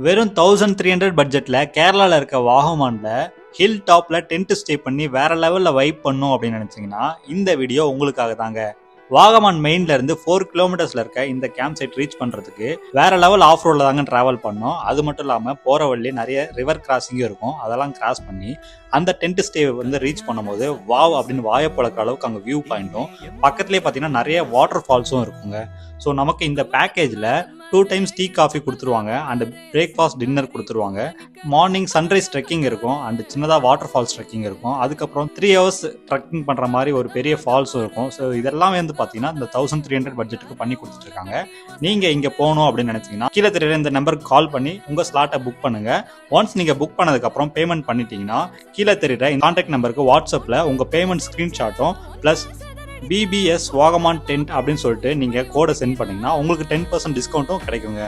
வெறும் 1300 பட்ஜெட்ல கேரளால இருக்க வாகமான்ல ஹில் டாப்ல டென்ட் ஸ்டே பண்ணி வேற லெவல்ல வைப் பண்ணும் அப்படின்னு நினைச்சீங்கன்னா இந்த வீடியோ உங்களுக்காக தாங்க. வாகமான் மெயின்ல இருந்து 4 கிலோமீட்டர்ஸ்ல இருக்க இந்த கேம்ப் சைட் ரீச் பண்றதுக்கு வேற லெவல் ஆஃப் ரோட்ல தாங்க டிராவல் பண்ணோம். அது மட்டும் இல்லாம போற வழியே நிறைய ரிவர் கிராசிங்கும் இருக்கும். அதெல்லாம் கிராஸ் பண்ணி அந்த டென்ட் ஸ்டே வந்து ரீச் பண்ணும்போது வாவ் அப்படின்னு வாயை பழக்கிற அளவுக்கு அங்கே வியூ பாயிண்ட்டும் பக்கத்துலேயே பார்த்தீங்கன்னா நிறைய வாட்டர் ஃபால்ஸும் இருக்குங்க. ஸோ நமக்கு இந்த பேக்கேஜில் 2 டைம்ஸ் டீ காஃபி கொடுத்துருவாங்க அண்ட் பிரேக்ஃபாஸ்ட் டின்னர் கொடுத்துருவாங்க. மார்னிங் சன்ரைஸ் ட்ரெக்கிங் இருக்கும் அண்ட் சின்னதாக வாட்டர் ஃபால்ஸ் ட்ரெக்கிங் இருக்கும். அதுக்கப்புறம் 3 ஹவர்ஸ் ட்ரெக்கிங் பண்ணுற மாதிரி ஒரு பெரிய ஃபால்ஸும் இருக்கும். ஸோ இதெல்லாம் வந்து பார்த்தீங்கன்னா இந்த 1300 பட்ஜெட்டுக்கு பண்ணி கொடுத்துட்ருக்காங்க. நீங்கள் இங்கே போகணும் அப்படின்னு நினச்சிங்கன்னா கீழே தெரியுற இந்த நம்பருக்கு கால் பண்ணி உங்கள் ஸ்லாட்டை புக் பண்ணுங்கள். ஒன்ஸ் நீங்கள் புக் பண்ணதுக்கப்புறம் பேமெண்ட் பண்ணிட்டீங்கன்னா கீழே தெரியுற கான்டாக்ட் நம்பருக்கு வாட்ஸ்அப்பில் உங்கள் பேமெண்ட் ஸ்க்ரீன்ஷாட்டும் ப்ளஸ் BBS வாகமான் டென்ட் அப்படின்னு சொல்லிட்டு நீங்கள் கோடை சென்ட் பண்ணிங்கன்னா உங்களுக்கு 10% டிஸ்கவுண்ட்டும் கிடைக்குங்க.